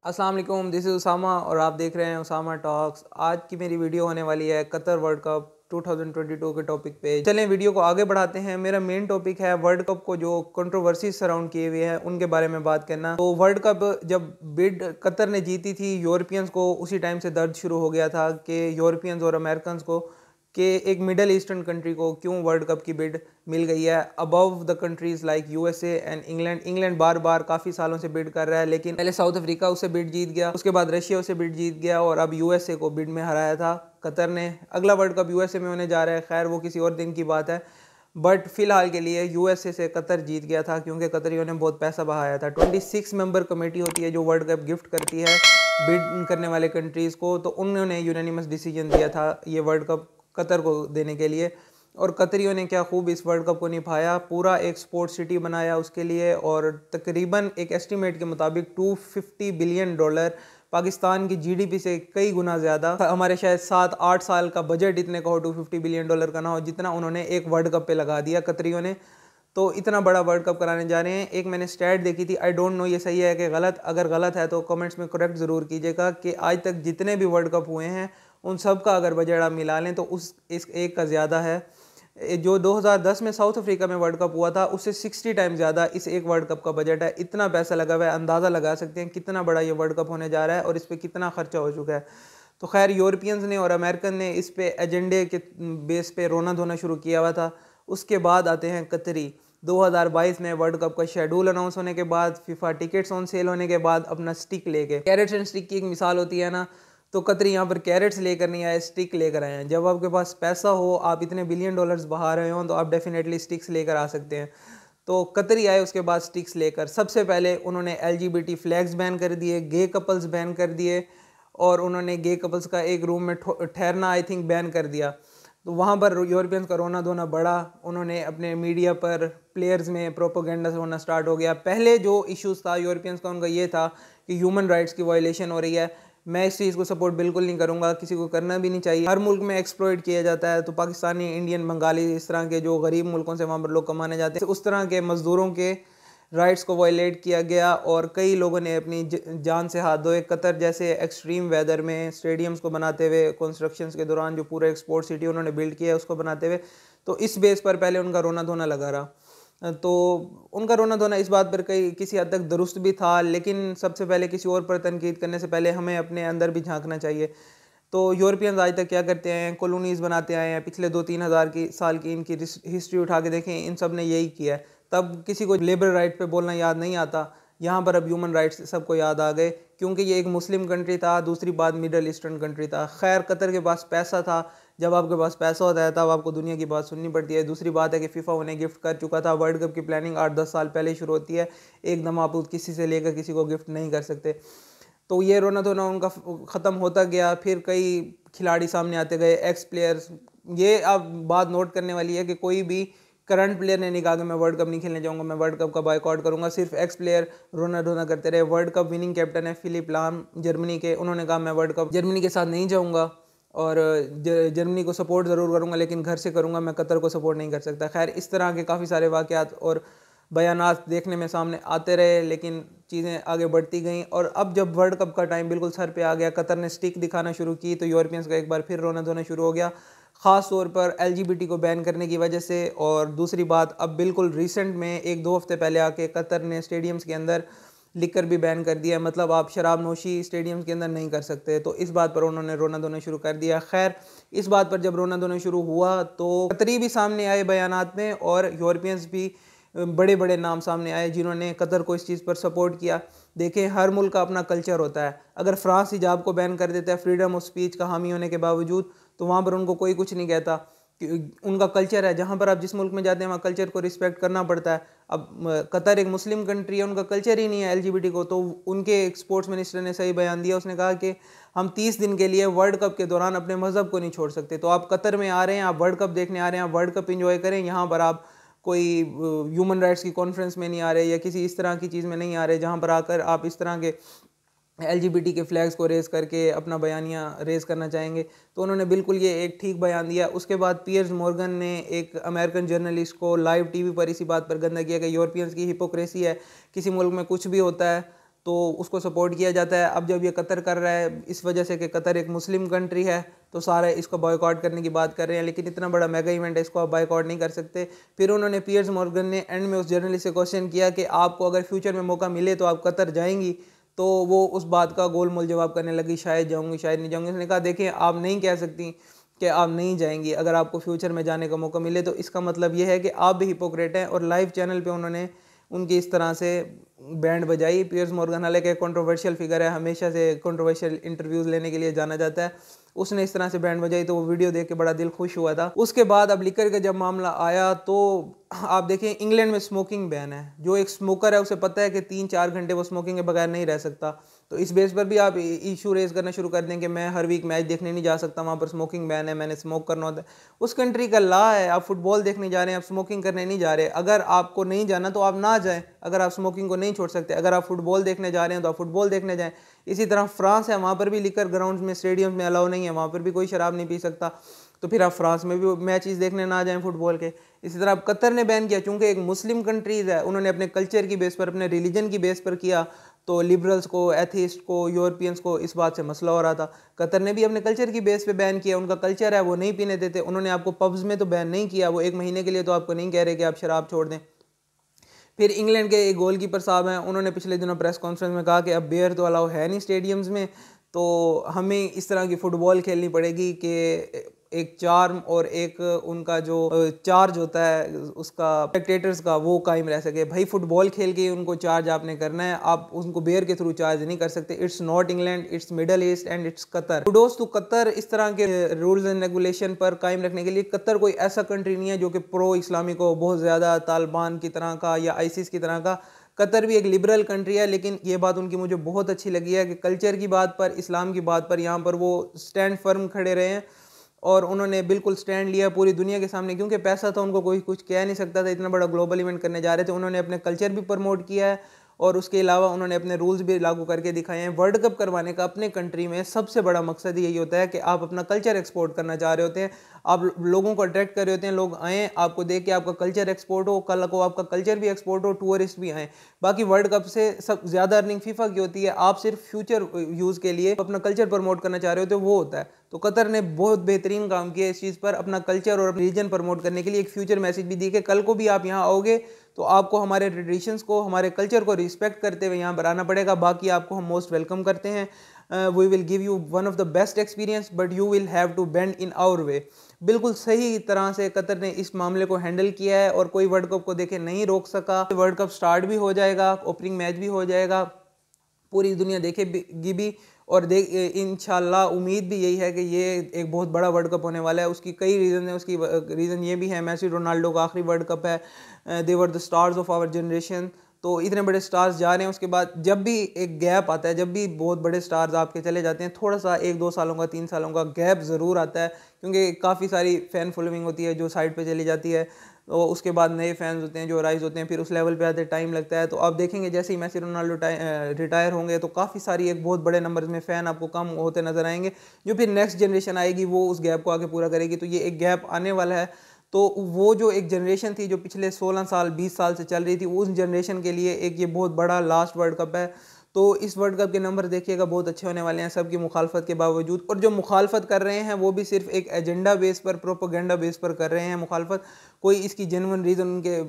अस्सलाम वालेकुम, this is Usama और आप देख रहे हैं उसामा टॉक्स। आज की मेरी वीडियो होने वाली है कतर वर्ल्ड कप 2022 के टॉपिक पे। चलें वीडियो को आगे बढ़ाते हैं। मेरा मेन टॉपिक है वर्ल्ड कप को जो कंट्रोवर्सी सराउंड किए हुए हैं उनके बारे में बात करना। तो वर्ल्ड कप जब बिड कतर ने जीती थी यूरोपियंस को, उसी टाइम से दर्द शुरू हो गया था कि यूरोपियंस और अमेरिकन को कि एक मिडल ईस्टर्न कंट्री को क्यों वर्ल्ड कप की बिड मिल गई है above the countries like USA and England. England बार बार काफ़ी सालों से बिड कर रहा है, लेकिन पहले साउथ अफ्रीका उससे बिड जीत गया, उसके बाद रशिया उससे बिड जीत गया और अब यूएसए को बिड में हराया था कतर ने। अगला वर्ल्ड कप यूएसए में होने जा रहा है, खैर वो किसी और दिन की बात है। बट फिलहाल के लिए यूएसए से कतर जीत गया था क्योंकि कतरियों ने बहुत पैसा बहाया था। 26 मेंबर कमेटी होती है जो वर्ल्ड कप गिफ्ट करती है बिड करने वाले कंट्रीज़ को, तो उन्होंने यूनानिमस डिसीजन दिया था ये वर्ल्ड कप कतर को देने के लिए। और कतरियों ने क्या खूब इस वर्ल्ड कप को निभाया, पूरा एक स्पोर्ट्स सिटी बनाया उसके लिए। और तकरीबन एक एस्टीमेट के मुताबिक $250 बिलियन, पाकिस्तान की जीडीपी से कई गुना ज़्यादा, हमारे शायद 7-8 साल का बजट इतने का हो, $250 बिलियन का ना हो जितना उन्होंने एक वर्ल्ड कप पे लगा दिया कतरियों ने। तो इतना बड़ा वर्ल्ड कप कराने जा रहे हैं। एक मैंने स्टैट देखी थी, आई डोंट नो ये सही है कि गलत, अगर गलत है तो कमेंट्स में करेक्ट ज़रूर कीजिएगा, कि आज तक जितने भी वर्ल्ड कप हुए हैं उन सब का अगर बजट आप मिला लें तो उस इस एक का ज़्यादा है। जो 2010 में साउथ अफ्रीका में वर्ल्ड कप हुआ था उससे 60 टाइम ज़्यादा इस एक वर्ल्ड कप का बजट है। इतना पैसा लगा हुआ है, अंदाज़ा लगा सकते हैं कितना बड़ा ये वर्ल्ड कप होने जा रहा है और इस पर कितना खर्चा हो चुका है। तो खैर यूरोपियंस ने और अमेरिकन ने इस पे एजेंडे के बेस पे रोना धोना शुरू किया हुआ था। उसके बाद आते हैं कतरी। 2022 में वर्ल्ड कप का शेड्यूल अनाउंस होने के बाद, फीफा टिकट्स ऑन सेल होने के बाद अपना स्टिक लेके, कैरेट्स एंड स्टिक की एक मिसाल होती है ना, तो कतरी यहाँ पर कैरेट्स लेकर नहीं आए, स्टिक लेकर आए हैं। जब आपके पास पैसा हो, आप इतने बिलियन डॉलर्स बहा रहे हो, तो आप डेफिनेटली स्टिक्स लेकर आ सकते हैं। तो कतरी आए उसके बाद स्टिक्स लेकर। सबसे पहले उन्होंने एलजीबीटी फ्लैग्स बैन कर दिए, गे कपल्स बैन कर दिए और उन्होंने गे कपल्स का एक रूम में ठहरना आई थिंक बैन कर दिया। तो वहाँ पर यूरोपियंस का रोना धोना बढ़ा। उन्होंने अपने मीडिया पर प्लेयर्स में प्रोपोगेंडा होना स्टार्ट हो गया। पहले जो इश्यूज़ था यूरोपियंस का, उनका ये था कि ह्यूमन राइट्स की वायलेशन हो रही है। मैं इस चीज़ को सपोर्ट बिल्कुल नहीं करूँगा, किसी को करना भी नहीं चाहिए। हर मुल्क में एक्सप्लॉइट किया जाता है, तो पाकिस्तानी, इंडियन, बंगाली, इस तरह के जो गरीब मुल्कों से वहाँ पर लोग कमाने जाते हैं, उस तरह के मज़दूरों के राइट्स को वायलेट किया गया और कई लोगों ने अपनी जान से हाथ धोए। कतर जैसे एक्सट्रीम वेदर में स्टेडियम्स को बनाते हुए, कंस्ट्रक्शंस के दौरान जो पूरा एक स्पोर्ट्स सिटी उन्होंने बिल्ड किया है उसको बनाते हुए, तो इस बेस पर पहले उनका रोना धोना लगा रहा। तो उनका रोना धोना इस बात पर कई किसी हद तक दुरुस्त भी था, लेकिन सबसे पहले किसी और पर तनकीद करने से पहले हमें अपने अंदर भी झांकना चाहिए। तो यूरोपियंस आज तक क्या करते हैं, कॉलोनीज़ बनाते आए हैं। पिछले 2-3 हज़ार की साल की इनकी हिस्ट्री उठा के देखें, इन सब ने यही किया है। तब किसी को लेबर राइट पे बोलना याद नहीं आता, यहाँ पर अब ह्यूमन राइट्स सबको याद आ गए, क्योंकि ये एक मुस्लिम कंट्री था, दूसरी बात मिडल ईस्टर्न कंट्री था। खैर कतर के पास पैसा था, जब आपके पास पैसा होता है तब आपको दुनिया की बात सुननी पड़ती है। दूसरी बात है कि फीफा उन्हें गिफ्ट कर चुका था। वर्ल्ड कप की प्लानिंग 8-10 साल पहले शुरू होती है, एकदम आप किसी से लेकर किसी को गिफ्ट नहीं कर सकते। तो ये रोना धोना उनका ख़त्म होता गया। फिर कई खिलाड़ी सामने आते गए, एक्स प्लेयर्स। ये अब बात नोट करने वाली है कि कोई भी करंट प्लेयर ने नहीं कहा कि मैं वर्ल्ड कप नहीं खेलने जाऊंगा, मैं वर्ल्ड कप का बॉयकॉट करूंगा। सिर्फ एक्स प्लेयर रोना धोना करते रहे। वर्ल्ड कप विनिंग कैप्टन है फिलिप लाम जर्मनी के, उन्होंने कहा मैं वर्ल्ड कप जर्मनी के साथ नहीं जाऊंगा और जर्मनी को सपोर्ट ज़रूर करूंगा लेकिन घर से करूंगा, मैं कतर को सपोर्ट नहीं कर सकता। खैर इस तरह के काफ़ी सारे वाक़यात और बयानात देखने में सामने आते रहे, लेकिन चीज़ें आगे बढ़ती गईं। और अब जब वर्ल्ड कप का टाइम बिल्कुल सर पे आ गया, कतर ने स्टिक दिखाना शुरू की, तो यूरोपियंस का एक बार फिर रोना धोना शुरू हो गया, ख़ास तौर पर एलजीबीटी को बैन करने की वजह से। और दूसरी बात, अब बिल्कुल रिसेंट में 1-2 हफ्ते पहले आके कतर ने स्टेडियम्स के अंदर लिकर भी बैन कर दिया, मतलब आप शराब नोशी स्टेडियम्स के अंदर नहीं कर सकते। तो इस बात पर उन्होंने रोना धोना शुरू कर दिया। खैर इस बात पर जब रोना धोना शुरू हुआ तो कतरी भी सामने आए बयानात में और यूरोपियंस भी, बड़े बड़े नाम सामने आए जिन्होंने कतर को इस चीज़ पर सपोर्ट किया। देखें हर मुल्क का अपना कल्चर होता है। अगर फ्रांस हिजाब को बैन कर देता है फ्रीडम ऑफ स्पीच का हामी होने के बावजूद, तो वहाँ पर उनको कोई कुछ नहीं कहता, उनका कल्चर है। जहाँ पर आप जिस मुल्क में जाते हैं वहाँ कल्चर को रिस्पेक्ट करना पड़ता है। अब कतर एक मुस्लिम कंट्री है, उनका कल्चर ही नहीं है एलजीबीटी को, तो उनके एक स्पोर्ट्स मिनिस्टर ने सही बयान दिया। उसने कहा कि हम 30 दिन के लिए वर्ल्ड कप के दौरान अपने मज़हब को नहीं छोड़ सकते। तो आप कतर में आ रहे हैं, आप वर्ल्ड कप देखने आ रहे हैं, आप वर्ल्ड कप इंजॉय करें। यहाँ पर आप कोई ह्यूमन राइट्स की कॉन्फ्रेंस में नहीं आ रहे या किसी इस तरह की चीज़ में नहीं आ रहे जहाँ पर आकर आप इस तरह के एलजीबीटी के फ्लैग्स को रेज़ करके अपना बयानिया रेज़ करना चाहेंगे। तो उन्होंने बिल्कुल ये एक ठीक बयान दिया। उसके बाद पियर्स मॉर्गन ने एक अमेरिकन जर्नलिस्ट को लाइव टीवी पर इसी बात पर गंदा किया कि यूरोपियंस की हिपोक्रेसी है, किसी मुल्क में कुछ भी होता है तो उसको सपोर्ट किया जाता है। अब जब ये कतर कर रहा है इस वजह से कि कतर एक मुस्लिम कंट्री है तो सारे इसको बॉयकॉट करने की बात कर रहे हैं, लेकिन इतना बड़ा मेगा इवेंट है, इसको आप बॉयकॉट नहीं कर सकते। फिर उन्होंने पियर्स मॉर्गन ने एंड में उस जर्नलिस्ट से क्वेश्चन किया कि आपको अगर फ्यूचर में मौका मिले तो आप कतर जाएंगी, तो वो उस बात का गोलमोल जवाब करने लगी, शायद जाऊँगी शायद नहीं जाऊँगी। उसने कहा देखिए आप नहीं कह सकती कि आप नहीं जाएंगी, अगर आपको फ्यूचर में जाने का मौका मिले तो इसका मतलब ये है कि आप भी हिपोक्रेट हैं। और लाइव चैनल पे उन्होंने उनकी इस तरह से बैंड बजाई। पियर्स मॉर्गन हालांकि कंट्रोवर्शियल फिगर है, हमेशा से कंट्रोवर्शियल इंटरव्यूज़ लेने के लिए जाना जाता है, उसने इस तरह से बैंड बजाई तो वो वीडियो देख के बड़ा दिल खुश हुआ था। उसके बाद अब लिकर का जब मामला आया तो आप देखें इंग्लैंड में स्मोकिंग बैन है। जो एक स्मोकर है उसे पता है कि 3-4 घंटे वो स्मोकिंग के बगैर नहीं रह सकता, तो इस बेस पर भी आप इशू रेज करना शुरू कर दें कि मैं हर वीक मैच देखने नहीं जा सकता, वहाँ पर स्मोकिंग बैन है, मैंने स्मोक करना होता है। उस कंट्री का लॉ है, आप फुटबॉल देखने जा रहे हैं, आप स्मोकिंग करने नहीं जा रहे। अगर आपको नहीं जाना तो आप ना जाएं, अगर आप स्मोकिंग को नहीं छोड़ सकते। अगर आप फुटबॉल देखने जा रहे हैं तो आप फुटबॉल देखने जाएं। इसी तरह फ्रांस है, वहाँ पर भी लिकर ग्राउंड में स्टेडियम में अलाउ नहीं है, वहाँ पर भी कोई शराब नहीं पी सकता, तो फिर आप फ्रांस में भी मैचेस देखने ना जाएं फुटबॉल के। इसी तरह अब कतर ने बैन किया, चूंकि एक मुस्लिम कंट्रीज़ है, उन्होंने अपने कल्चर की बेस पर, अपने रिलीजन की बेस पर किया, तो लिबरल्स को, एथीस्ट को, यूरोपियंस को इस बात से मसला हो रहा था। कतर ने भी अपने कल्चर की बेस पे बैन किया, उनका कल्चर है वो नहीं पीने देते। उन्होंने आपको पब्स में तो बैन नहीं किया, वो 1 महीने के लिए तो आपको नहीं कह रहे कि आप शराब छोड़ दें। फिर इंग्लैंड के एक गोलकीपर साहब हैं, उन्होंने पिछले दिनों प्रेस कॉन्फ्रेंस में कहा कि अब बियर तो अलाउ है नहीं स्टेडियम्स में, तो हमें इस तरह की फ़ुटबॉल खेलनी पड़ेगी कि एक चार्म और एक उनका जो चार्ज होता है उसका स्पेक्टेटर्स का वो कायम रह सके। भाई फुटबॉल खेल के उनको चार्ज आपने करना है, आप उनको बियर के थ्रू चार्ज नहीं कर सकते। It's not England, it's Middle East and it's Qatar. Kudos to Qatar इस तरह के रूल्स एंड रेगुलेशन पर कायम रखने के लिए। कतर कोई ऐसा कंट्री नहीं है जो कि प्रो इस्लामिक हो, बहुत ज़्यादा तालिबान की तरह का या आईसिस की तरह का। कतर भी एक लिबरल कंट्री है, लेकिन ये बात उनकी मुझे बहुत अच्छी लगी है कि कल्चर की बात पर, इस्लाम की बात पर यहाँ पर वो स्टैंड फर्म खड़े रहे हैं और उन्होंने बिल्कुल स्टैंड लिया पूरी दुनिया के सामने, क्योंकि पैसा तो उनको कोई कुछ कह नहीं सकता था, इतना बड़ा ग्लोबल इवेंट करने जा रहे थे। उन्होंने अपने कल्चर भी प्रमोट किया है और उसके अलावा उन्होंने अपने रूल्स भी लागू करके दिखाए हैं। वर्ल्ड कप करवाने का अपने कंट्री में सबसे बड़ा मकसद यही होता है कि आप अपना कल्चर एक्सपोर्ट करना चाह रहे होते हैं, आप लोगों को अट्रैक्ट कर रहे होते हैं, लोग आएँ आपको देख के, आपका कल्चर एक्सपोर्ट हो, कल को आपका कल्चर भी एक्सपोर्ट हो, टूरिस्ट भी आएँ। बाकी वर्ल्ड कप से सब ज़्यादा अर्निंग फीफा की होती है, आप सिर्फ फ्यूचर यूज़ के लिए अपना कल्चर प्रमोट करना चाह रहे होते हो, वो होता है। तो कतर ने बहुत बेहतरीन काम किया इस चीज़ पर, अपना कल्चर और रीजन प्रमोट करने के लिए एक फ्यूचर मैसेज भी दी कि कल को भी आप यहाँ आओगे तो आपको हमारे ट्रेडिशंस को, हमारे कल्चर को रिस्पेक्ट करते हुए यहाँ पर आना पड़ेगा। बाकी आपको हम मोस्ट वेलकम करते हैं। We will give you one of the best experience but you will have to bend in our way. बिल्कुल सही तरह से कतर ने इस मामले को हैंडल किया है और कोई वर्ल्ड कप को देखे नहीं रोक सका। वर्ल्ड कप स्टार्ट भी हो जाएगा, ओपनिंग मैच भी हो जाएगा, पूरी दुनिया देखेगी भी, और इंशाल्लाह उम्मीद भी यही है कि ये एक बहुत बड़ा वर्ल्ड कप होने वाला है। उसकी कई रीज़न है, उसकी रीज़न ये भी है मेसी रोनाल्डो का आखिरी वर्ल्ड कप है, they were the stars of our generation. तो इतने बड़े स्टार्स जा रहे हैं, उसके बाद जब भी एक गैप आता है, जब भी बहुत बड़े स्टार्स आपके चले जाते हैं, थोड़ा सा 1-2 सालों का, 3 सालों का गैप ज़रूर आता है, क्योंकि काफ़ी सारी फ़ैन फॉलोइंग होती है जो साइड पे चली जाती है, तो उसके बाद नए फैंस होते हैं जो राइज होते हैं, फिर उस लेवल पे आते टाइम लगता है। तो आप देखेंगे जैसे ही मेसी रोनाल्डो रिटायर होंगे तो काफ़ी सारी एक बहुत बड़े नंबर में फ़ैन आपको कम होते नजर आएंगे, जो फिर नेक्स्ट जनरेशन आएगी वो उस गैप को आगे पूरा करेगी। तो ये एक गैप आने वाला है। तो वो जो एक जनरेशन थी जो पिछले 16 साल 20 साल से चल रही थी, उस जनरेशन के लिए एक ये बहुत बड़ा लास्ट वर्ल्ड कप है। तो इस वर्ल्ड कप के नंबर देखिएगा बहुत अच्छे होने वाले हैं सबकी मुखालफत के बावजूद। और जो मुखालफत कर रहे हैं वो भी सिर्फ एक एजेंडा बेस पर, प्रोपेगेंडा बेस पर कर रहे हैं मुखालफत, कोई इसकी जेन्युइन रीज़न उनके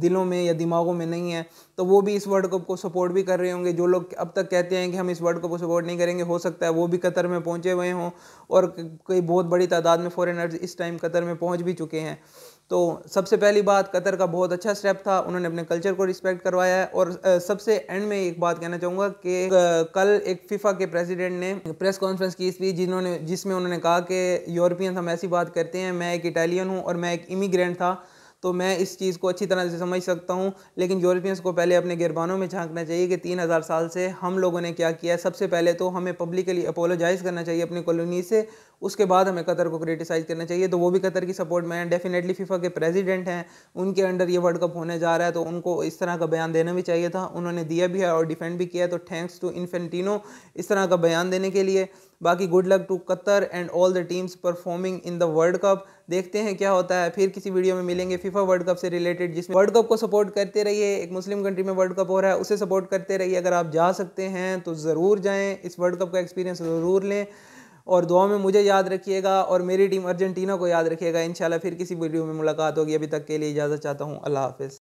दिलों में या दिमागों में नहीं है। तो वो भी इस वर्ल्ड कप को सपोर्ट भी कर रहे होंगे। जो लोग अब तक कहते हैं कि हम इस वर्ल्ड कप को सपोर्ट नहीं करेंगे, हो सकता है वो भी कतर में पहुँचे हुए हों, और कई बहुत बड़ी तादाद में फॉरेनर्स इस टाइम कतर में पहुँच भी चुके हैं। तो सबसे पहली बात, कतर का बहुत अच्छा स्टेप था, उन्होंने अपने कल्चर को रिस्पेक्ट करवाया है। और सबसे एंड में एक बात कहना चाहूँगा कि कल एक फीफा के प्रेसिडेंट ने प्रेस कॉन्फ्रेंस की थी जिसमें उन्होंने कहा कि यूरोपियंस हम ऐसी बात करते हैं, मैं एक इटालियन हूँ और मैं एक इमिग्रेंट था, तो मैं इस चीज़ को अच्छी तरह से समझ सकता हूँ, लेकिन यूरोपियंस को पहले अपने गिरबानों में झांकना चाहिए कि 3000 साल से हम लोगों ने क्या किया है। सबसे पहले तो हमें पब्लिकली अपोलोजाइज़ करना चाहिए अपनी कॉलोनी से, उसके बाद हमें कतर को क्रिटिसाइज़ करना चाहिए। तो वो भी कतर की सपोर्ट में है, डेफिनेटली फीफा के प्रेसिडेंट हैं, उनके अंडर ये वर्ल्ड कप होने जा रहा है, तो उनको इस तरह का बयान देना भी चाहिए था, उन्होंने दिया भी है और डिफेंड भी किया है। तो थैंक्स टू इन्फेंटिनो इस तरह का बयान देने के लिए। बाकी good luck to Qatar and all the teams performing in the World Cup. देखते हैं क्या होता है। फिर किसी वीडियो में मिलेंगे फीफा वर्ल्ड कप से रिलेटेड, जिसमें वर्ल्ड कप को सपोर्ट करते रहिए। एक मुस्लिम कंट्री में वर्ल्ड कप हो रहा है, उसे सपोर्ट करते रहिए। अगर आप जा सकते हैं तो ज़रूर जाएँ, इस वर्ल्ड कप का एक्सपीरियंस ज़रूर लें और दुआ में मुझे याद रखिएगा और मेरी टीम अर्जेंटीना को याद रखिएगा। इंशाल्लाह फिर किसी वीडियो में मुलाकात होगी। अभी तक के लिए इजाज़त चाहता हूँ। अल्लाह हाफ़िज़।